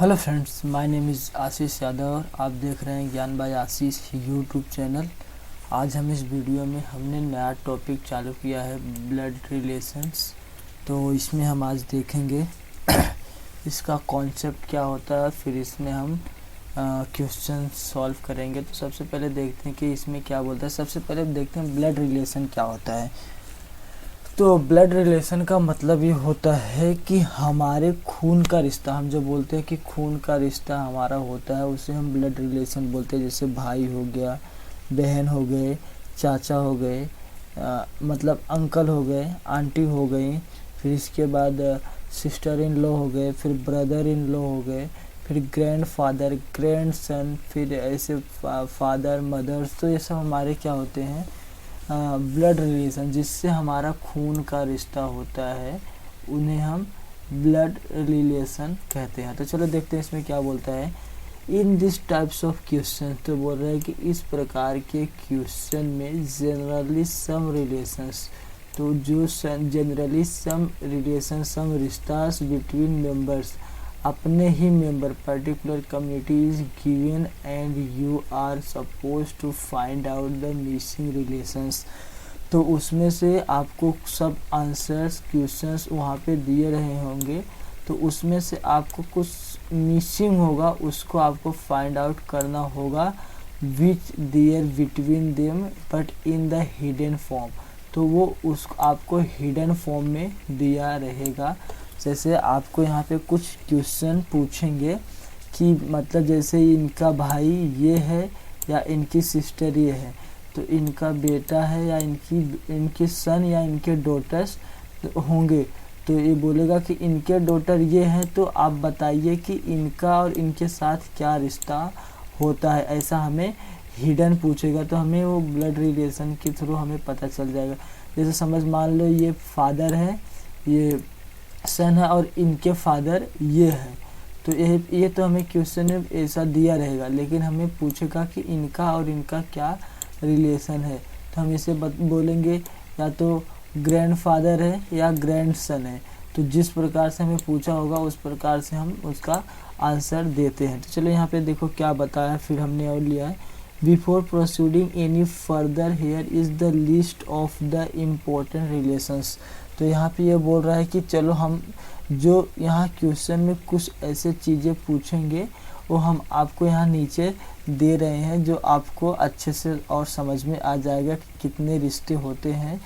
Hello friends, my name is Ashish Yadav और आप देख रहे हैं ज्ञान बाय आशीष यूट्यूब चैनल। आज हम इस वीडियो में हमने नया टॉपिक चालू किया है, ब्लड रिलेशंस। तो इसमें हम आज देखेंगे इसका कॉन्सेप्ट क्या होता है, फिर इसमें हम क्वेश्चन सॉल्व करेंगे। तो सबसे पहले देखते हैं कि इसमें क्या बोलता है। सबसे पहले देखते हैं ब्लड रिलेशन क्या होता है। तो ब्लड रिलेशन का मतलब ये होता है कि हमारे खून का रिश्ता, हम जो बोलते हैं कि खून का रिश्ता हमारा होता है, उसे हम ब्लड रिलेशन बोलते हैं। जैसे भाई हो गया, बहन हो गए, चाचा हो गए, मतलब अंकल हो गए, आंटी हो गई, फिर इसके बाद सिस्टर इन लॉ हो गए, फिर ब्रदर इन लॉ हो गए, फिर ग्रैंड फादर, ग्रैंड सन, फिर ऐसे फादर मदर्स। तो ये सब हमारे क्या होते हैं, ब्लड रिलेशन, जिससे हमारा खून का रिश्ता होता है, उन्हें हम ब्लड रिलेशन कहते हैं। तो चलो देखते हैं इसमें क्या बोलता है। In this types of question, तो बोल रहे हैं कि इस प्रकार के क्वेश्चन में जनरली सम रिलेशंस, तो जो जनरली सम रिलेशन, सम रिश्तास बिटवीन मेंबर्स, अपने ही member, particular community is given and you are suppose to find out the missing relations. तो उसमें से आपको सब आंसर्स, क्वेश्चंस वहाँ पे दिए रहे होंगे, तो उसमें से आपको कुछ मिसिंग होगा, उसको आपको फाइंड आउट करना होगा। Which there between them but in the hidden form, तो वो उस आपको हिडन फॉर्म में दिया रहेगा। जैसे आपको यहाँ पे कुछ क्वेश्चन पूछेंगे कि मतलब जैसे इनका भाई ये है या इनकी सिस्टर ये है, तो इनका बेटा है या इनकी सन या इनके डॉटर्स होंगे। तो ये बोलेगा कि इनके डॉटर ये हैं, तो आप बताइए कि इनका और इनके साथ क्या रिश्ता होता है। ऐसा हमें हिडन पूछेगा, तो हमें वो ब्लड रिलेशन के थ्रू हमें पता चल जाएगा। जैसे समझ मान लो ये फादर है, ये सन है और इनके फादर ये है, तो ये तो हमें क्वेश्चन में ऐसा दिया रहेगा, लेकिन हमें पूछेगा कि इनका और इनका क्या रिलेशन है। तो हम इसे बोलेंगे या तो ग्रैंड फादर है या ग्रैंड सन है। तो जिस प्रकार से हमें पूछा होगा उस प्रकार से हम उसका आंसर देते हैं। तो चलो यहाँ पे देखो क्या बताया, फिर हमने और लिया है। Before proceeding any further here is the list of the important relations. तो यहाँ पे ये बोल रहा है कि चलो हम जो यहाँ क्वेश्चन में कुछ ऐसे चीज़ें पूछेंगे, वो हम आपको यहाँ नीचे दे रहे हैं, जो आपको अच्छे से और समझ में आ जाएगा कि कितने रिश्ते होते हैं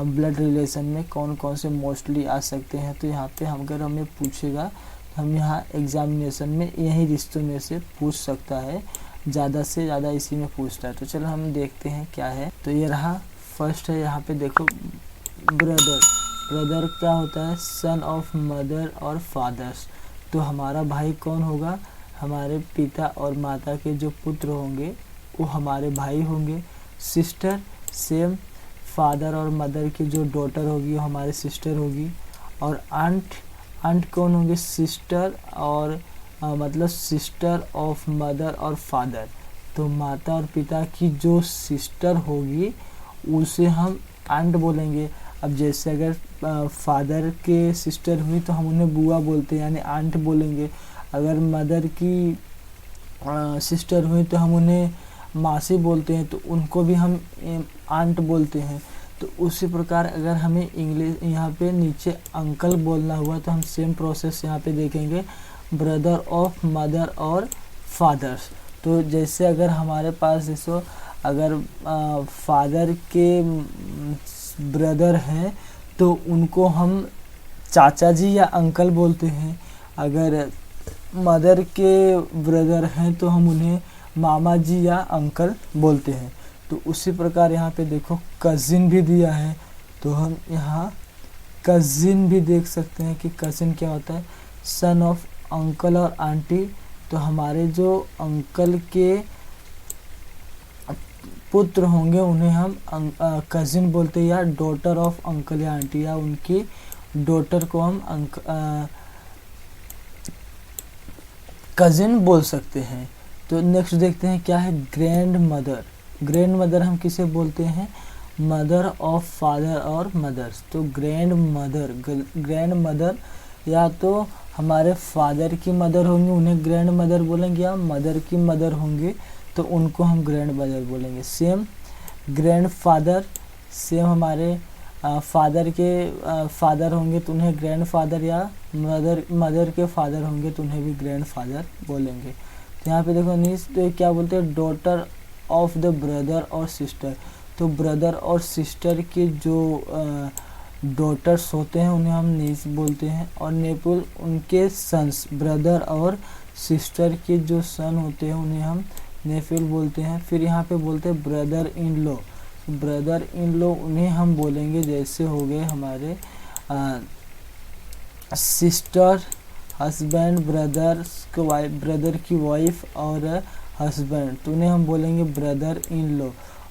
ब्लड रिलेशन में, कौन कौन से मोस्टली आ सकते हैं। तो यहाँ पे अगर हमें पूछेगा, हम यहाँ एग्जामिनेशन में यही रिश्तों में से पूछ सकता है, ज़्यादा से ज़्यादा इसी में पूछता है। तो चलो हम देखते हैं क्या है। तो ये रहा फर्स्ट है, यहाँ पे देखो ब्रदर। ब्रदर क्या होता है, सन ऑफ मदर और फादर्स। तो हमारा भाई कौन होगा, हमारे पिता और माता के जो पुत्र होंगे वो हमारे भाई होंगे। सिस्टर सेम, फादर और मदर की जो डॉटर होगी वो हमारे सिस्टर होगी। और आंट कौन होंगे, सिस्टर और मतलब सिस्टर ऑफ मदर और फादर। तो माता और पिता की जो सिस्टर होगी उसे हम आंट बोलेंगे। अब जैसे अगर फादर के सिस्टर हुई तो हम उन्हें बुआ बोलते हैं, यानी आंट बोलेंगे। अगर मदर की सिस्टर हुई तो हम उन्हें मासी बोलते हैं, तो उनको भी हम आंट बोलते हैं। तो उसी प्रकार अगर हमें इंग्लिश यहाँ पे नीचे अंकल बोलना हुआ तो हम सेम प्रोसेस यहाँ पे देखेंगे, ब्रदर ऑफ मदर और फादर्स। तो जैसे अगर हमारे पास जैसे अगर फादर के ब्रदर हैं तो उनको हम चाचा जी या अंकल बोलते हैं। अगर मदर के ब्रदर हैं तो हम उन्हें मामा जी या अंकल बोलते हैं। तो उसी प्रकार यहाँ पे देखो कज़िन भी दिया है, तो हम यहाँ कज़िन भी देख सकते हैं कि कज़िन क्या होता है, सन ऑफ अंकल और आंटी। तो हमारे जो अंकल के पुत्र होंगे उन्हें हम कज़िन बोलते हैं, या डॉटर ऑफ अंकल या आंटी, या उनकी डॉटर को हम कज़िन बोल सकते हैं। तो नेक्स्ट देखते हैं क्या है, ग्रैंड मदर। ग्रैंड मदर हम किसे बोलते हैं, मदर ऑफ फादर और मदर्स। तो ग्रैंड मदर या तो हमारे फादर की मदर होंगे उन्हें ग्रैंड मदर बोलेंगे, या मदर की मदर होंगे तो उनको हम ग्रैंड मदर बोलेंगे। सेम ग्रैंड फादर, सेम हमारे फादर के फादर होंगे तो उन्हें ग्रैंड फादर, या मदर के फादर होंगे तो उन्हें भी ग्रैंड फादर बोलेंगे। तो यहाँ पे देखो नीस, तो क्या बोलते हैं, डॉटर ऑफ द ब्रदर और सिस्टर। तो ब्रदर और सिस्टर के जो डॉटर्स होते हैं उन्हें हम नीस बोलते हैं, और नेपुल उनके सन्स, ब्रदर और सिस्टर के जो सन होते हैं उन्हें हम नेफिल बोलते हैं। फिर यहाँ पे बोलते हैं brother in law, brother in law उन्हें हम बोलेंगे जैसे हो गए हमारे सिस्टर, हस्बैंड, ब्रदर की वाइफ और हस्बैंड, तो उन्हें हम बोलेंगे ब्रदर इन लॉ।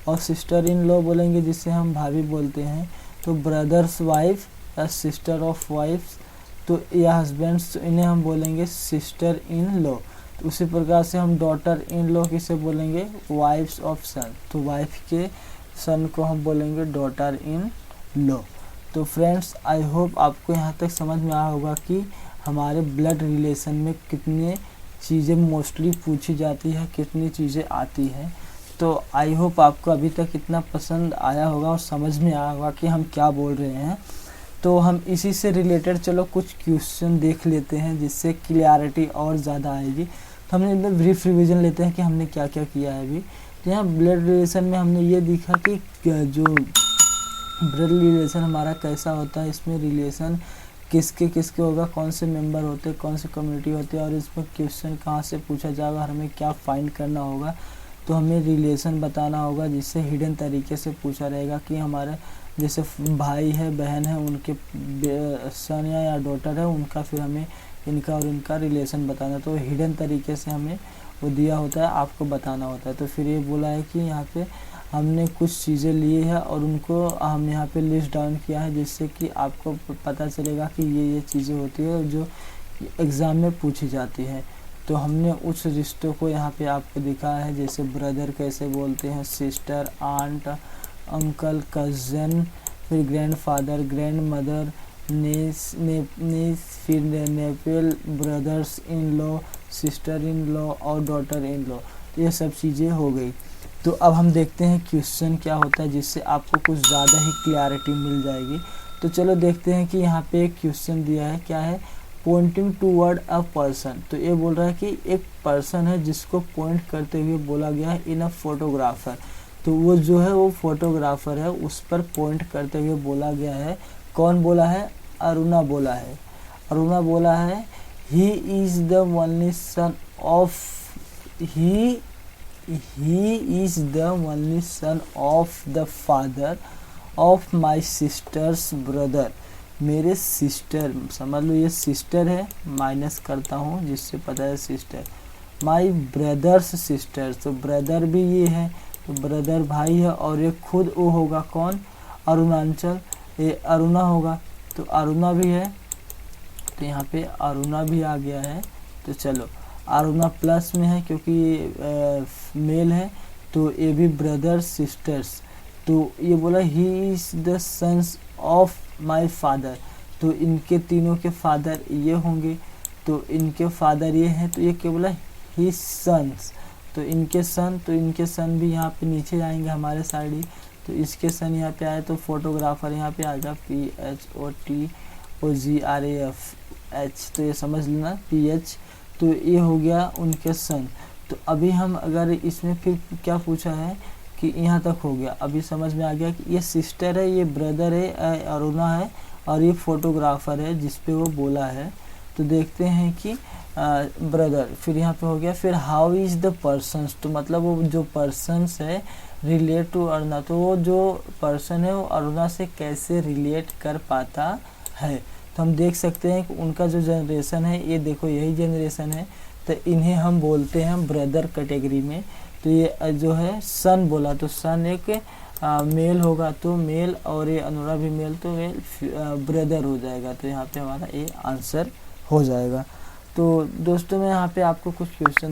और सिस्टर इन लॉ बोलेंगे जिसे हम भाभी बोलते हैं, तो ब्रदर्स वाइफ या सिस्टर ऑफ वाइफ, तो या हस्बैंड्स, तो इन्हें हम बोलेंगे सिस्टर इन लॉ। तो उसी प्रकार से हम डॉटर इन लॉ किसे बोलेंगे, वाइफ्स ऑफ सन, तो वाइफ के सन को हम बोलेंगे डॉटर इन लॉ। तो फ्रेंड्स, आई होप आपको यहाँ तक समझ में आया होगा कि हमारे ब्लड रिलेशन में कितनी चीज़ें मोस्टली पूछी जाती है, कितनी चीज़ें आती हैं। तो आई होप आपको अभी तक इतना पसंद आया होगा और समझ में आया होगा कि हम क्या बोल रहे हैं। तो हम इसी से रिलेटेड चलो कुछ क्वेश्चन देख लेते हैं जिससे क्लियरिटी और ज़्यादा आएगी। तो हमने एकदम ब्रीफ रिवीजन लेते हैं कि हमने क्या क्या किया है अभी। तो यहाँ ब्लड रिलेशन में हमने ये देखा कि जो ब्लड रिलेशन हमारा कैसा होता है, इसमें रिलेशन किसके किसके होगा, कौन से मेंबर होते हैं, कौन सी कम्युनिटी होती है, और इसमें क्वेश्चन कहाँ से पूछा जाएगा और हमें क्या फाइंड करना होगा। तो हमें रिलेशन बताना होगा जिससे हिडन तरीके से पूछा रहेगा कि हमारे जैसे भाई है, बहन है, उनके सन या डॉटर है, उनका फिर हमें इनका और इनका रिलेशन बताना। तो हिडन तरीके से हमें वो दिया होता है, आपको बताना होता है। तो फिर ये बोला है कि यहाँ पे हमने कुछ चीज़ें लिए हैं और उनको हम यहाँ पे लिस्ट डाउन किया है जिससे कि आपको पता चलेगा कि ये चीज़ें होती है जो एग्ज़ाम में पूछी जाती है। तो हमने उस रिश्तों को यहाँ पे आपको दिखाया है, जैसे ब्रदर कैसे बोलते हैं, सिस्टर, आंट, अंकल, कज़न, फिर ग्रैंडफादर, ग्रैंड मदर, नीस, फिर nipple, brothers in law, sister in law और डॉटर इन लॉ। तो ये सब चीज़ें हो गई। तो अब हम देखते हैं क्वेश्चन क्या होता है जिससे आपको कुछ ज़्यादा ही क्लियरिटी मिल जाएगी। तो चलो देखते हैं कि यहाँ पे एक क्वेश्चन दिया है, क्या है, पॉइंटिंग टूवर्ड अ पर्सन। तो ये बोल रहा है कि एक पर्सन है जिसको पॉइंट करते हुए बोला गया है इन अ फोटोग्राफर। तो वो जो है वो फोटोग्राफर है, उस पर पॉइंट करते हुए बोला गया है। कौन बोला है, अरुणा बोला है। अरुणा बोला है ही is the only son of he is the only son of the father of my sisters brother. मेरे सिस्टर, समझ लो ये सिस्टर है, माइनस करता हूँ जिससे पता है सिस्टर, माई ब्रदर्स सिस्टर्स, तो ब्रदर भी ये है, तो ब्रदर भाई है, और ये खुद वो होगा कौन, अरुणाचल, ये अरुणा होगा, तो अरुणा भी है, तो यहाँ पे अरुणा भी आ गया है। तो चलो अरुणा प्लस में है क्योंकि ये मेल है, तो ये भी ब्रदर्स सिस्टर्स। तो ये बोला he is the sons of my father, तो इनके तीनों के फादर ये होंगे, तो इनके फादर ये हैं, तो ये क्या बोला, ही सन्स, तो इनके सन, तो इनके सन भी यहाँ पे नीचे आएंगे हमारे साइड ही, तो इसके सन यहाँ पे आए तो फोटोग्राफर यहाँ पे आएगा PHOTOGRAFH, तो ये समझ लेना PH, तो ये हो गया उनके सन। तो अभी हम अगर इसमें फिर क्या पूछा है कि यहाँ तक हो गया, अभी समझ में आ गया कि ये सिस्टर है, ये ब्रदर है, अरुणा है, और ये फोटोग्राफर है जिस पे वो बोला है। तो देखते हैं कि ब्रदर, फिर यहाँ पे हो गया, फिर हाउ इज़ द पर्सन्स, तो मतलब वो जो पर्सन्स है रिलेट टू अरुणा, तो वो जो पर्सन है वो अरुणा से कैसे रिलेट कर पाता है। तो हम देख सकते हैं कि उनका जो जनरेशन है, ये देखो यही जनरेशन है, तो इन्हें हम बोलते हैं ब्रदर कैटेगरी में। तो ये जो है सन बोला, तो सन एक मेल होगा, तो मेल, और ये अनुरा भी मेल, तो ये ब्रदर हो जाएगा। तो यहाँ पे हमारा ये आंसर हो जाएगा। तो दोस्तों मैं यहाँ पे आपको कुछ क्वेश्चन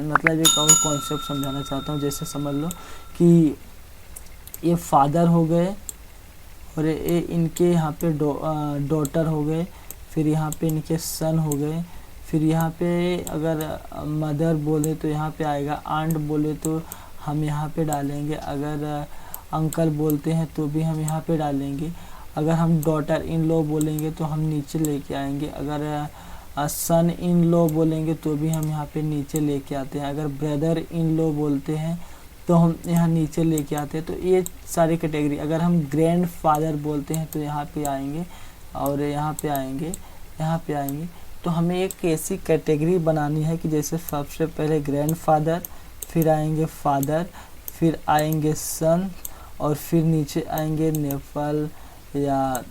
मतलब एक और कॉन्सेप्ट समझाना चाहता हूँ। जैसे समझ लो कि ये फादर हो गए और ये इनके यहाँ पे डॉटर हो गए, फिर यहाँ पे इनके सन हो गए, फिर यहाँ पे अगर मदर बोले तो यहाँ पे आएगा, आंट बोले तो हम यहाँ पे डालेंगे, अगर अंकल बोलते हैं तो भी हम यहाँ पे डालेंगे, अगर हम डॉटर इन लॉ बोलेंगे तो हम नीचे लेके आएंगे, अगर सन इन लॉ बोलेंगे तो भी हम यहाँ पे नीचे लेके आते हैं, अगर ब्रदर इन लॉ बोलते हैं तो हम यहाँ नीचे लेके आते हैं। तो ये सारी कैटेगरी, अगर हम ग्रैंड फादर बोलते हैं तो यहाँ पे आएंगे और यहाँ पे आएंगे, यहाँ पे आएंगे। तो हमें एक ऐसी कैटेगरी बनानी है कि जैसे सबसे पहले ग्रैंड फादर, फिर आएंगे फादर, फिर आएंगे सन, और फिर नीचे आएंगे नेफल या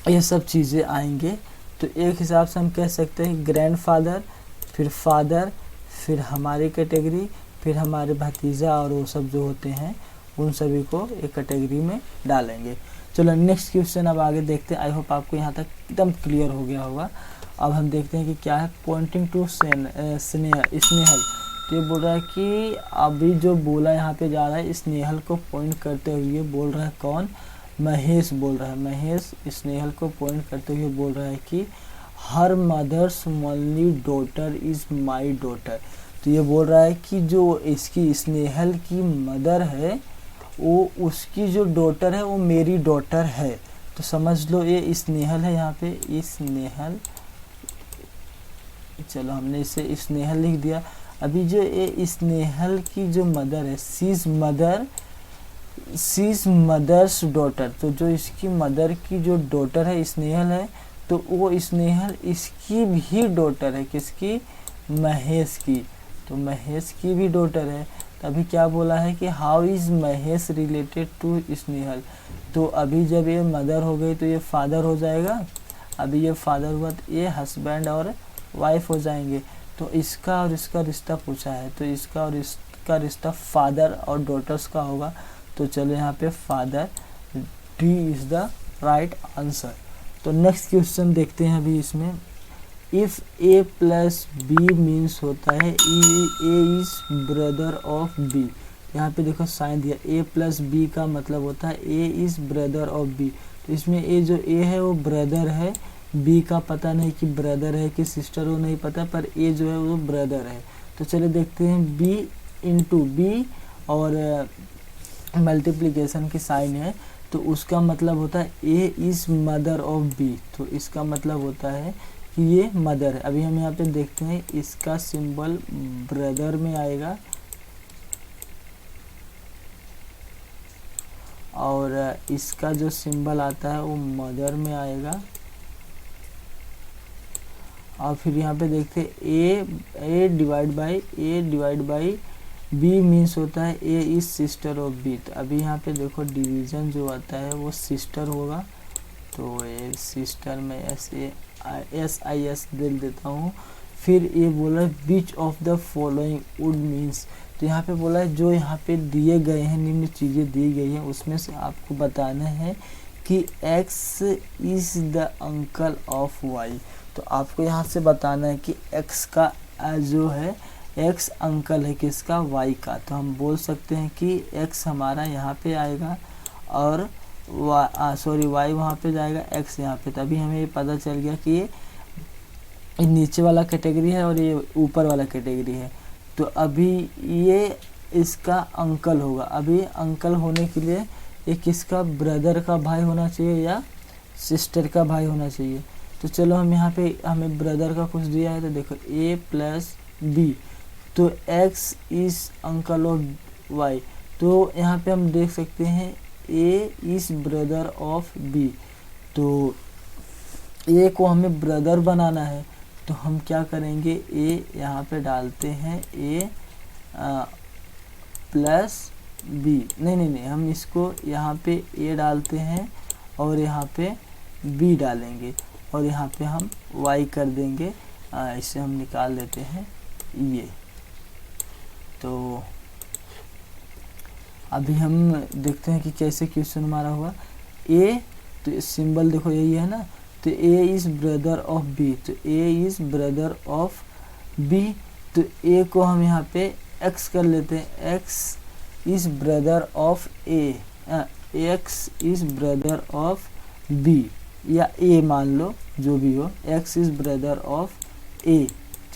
ये सब चीज़ें आएंगे। तो एक हिसाब से हम कह सकते हैं ग्रैंड फादर, फिर फादर, फिर हमारी कैटेगरी, फिर हमारे भतीजा और वो सब जो होते हैं उन सभी को एक कैटेगरी में डालेंगे। चलो नेक्स्ट क्वेश्चन अब आगे देखते हैं। आई होप आपको यहाँ तक एकदम क्लियर हो गया होगा। अब हम देखते हैं कि क्या है पॉइंटिंग टू स्नेहल। तो ये बोल रहा है कि अभी जो बोला यहाँ पे जा रहा है स्नेहल को पॉइंट करते हुए बोल रहा है कौन, महेश बोल रहा है। महेश स्नेहल को पॉइंट करते हुए बोल रहा है कि her mother's only daughter is my daughter. तो ये बोल रहा है कि जो इसकी स्नेहल की मदर है वो उसकी जो डॉटर है वो मेरी डॉटर है। तो समझ लो ये स्नेहल है, यहाँ पे स्नेहल, चलो हमने इसे स्नेहल लिख दिया। अभी जो ये स्नेहल की जो मदर है शीज मदर्स डॉटर, तो जो इसकी मदर की जो डॉटर है स्नेहल है, तो वो स्नेहल इसकी भी डॉटर है, किसकी, महेश की। तो महेश की भी डॉटर है। तभी क्या बोला है कि how is Mahesh related to Snehal. तो अभी जब ये मदर हो गई तो ये फादर हो जाएगा, अभी ये फादर हुआ तो ये हस्बैंड और वाइफ हो जाएंगे। तो इसका और इसका रिश्ता पूछा है, तो इसका और इसका रिश्ता फादर और डॉटर्स का होगा। तो चलो यहाँ पे father, D is the right answer. तो नेक्स्ट क्वेश्चन देखते हैं अभी इसमें। If A plus B means होता है A is brother of B. यहाँ पे देखो साइन दिया, ए प्लस बी का मतलब होता है A is brother of B. तो इसमें ए जो ए है वो ब्रदर है, बी का पता नहीं कि ब्रदर है कि सिस्टर वो नहीं पता, पर ए जो है वो ब्रदर है। तो चलिए देखते हैं बी इंटू बी और मल्टीप्लिकेशन की साइन है, तो उसका मतलब होता है A is mother of B. तो इसका मतलब होता है कि ये मदर है। अभी हम यहाँ पे देखते हैं इसका सिंबल ब्रदर में आएगा और इसका जो सिंबल आता है वो मदर में आएगा। और फिर यहाँ पे देखते हैं ए डिवाइड बाई बी मीन्स होता है A is sister of B. तो अभी यहाँ पे देखो डिवीजन जो आता है वो सिस्टर होगा, तो ए सिस्टर में एस आई एस दिल देता हूँ। फिर ये बोला which of the following would means. तो यहाँ पे बोला है जो यहाँ पे दिए गए हैं, निम्न चीज़ें दी गई हैं उसमें से आपको बताना है कि x is the uncle of y। तो आपको यहाँ से बताना है कि x का जो है x अंकल है किसका, y का। तो हम बोल सकते हैं कि x हमारा यहाँ पे आएगा और y वहाँ पे जाएगा, x यहाँ पे। तभी हमें ये पता चल गया कि ये नीचे वाला कैटेगरी है और ये ऊपर वाला कैटेगरी है। तो अभी ये इसका अंकल होगा। अभी अंकल होने के लिए ये किसका, ब्रदर का भाई होना चाहिए या सिस्टर का भाई होना चाहिए। तो चलो हम यहाँ पे हमें ब्रदर का कुछ दिया है, तो देखो a प्लस बी, तो x is uncle of y। तो यहाँ पे हम देख सकते हैं a is brother of b। तो a को हमें ब्रदर बनाना है, तो हम क्या करेंगे, a यहाँ पे डालते हैं a प्लस बी, नहीं हम इसको यहाँ पे a डालते हैं और यहाँ पे b डालेंगे और यहाँ पे हम y कर देंगे। इसे हम निकाल देते हैं ये। तो अभी हम देखते हैं कि कैसे क्वेश्चन हमारा हुआ। a, तो सिंबल देखो यही है ना, तो a is brother of b, तो a is brother of b। तो a को हम यहाँ पे x कर लेते हैं, x is brother of a, x is brother of b। या ए मान लो, जो भी हो, x इज ब्रदर ऑफ ए।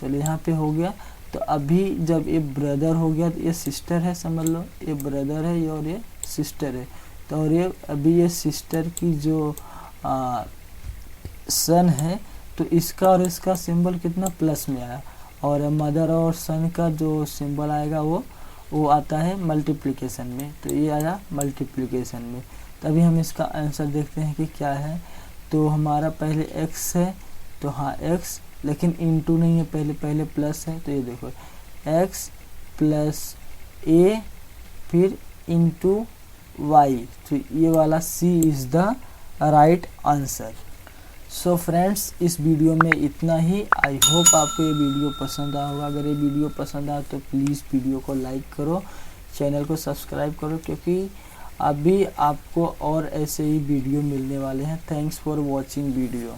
चलो यहाँ पे हो गया। तो अभी जब ये ब्रदर हो गया तो ये सिस्टर है, समझ लो, ये ब्रदर है ये और ये सिस्टर है। तो और ये अभी ये सिस्टर की जो सन है, तो इसका और इसका सिंबल कितना प्लस में आया, और मदर और सन का जो सिंबल आएगा वो आता है मल्टीप्लिकेशन में। तो ये आया मल्टीप्लिकेशन में। तभी हम इसका आंसर देखते हैं कि क्या है। तो हमारा पहले x है, तो हाँ x, लेकिन इंटू नहीं है, पहले प्लस है। तो ये देखो x प्लस a फिर इंटू y, तो ये वाला C is the right answer. So friends, इस वीडियो में इतना ही। आई होप आपको ये वीडियो पसंद आया होगा। अगर ये वीडियो पसंद आया तो प्लीज़ वीडियो को लाइक करो, चैनल को सब्सक्राइब करो, क्योंकि अभी आपको और ऐसे ही वीडियो मिलने वाले हैं। Thanks for watching video.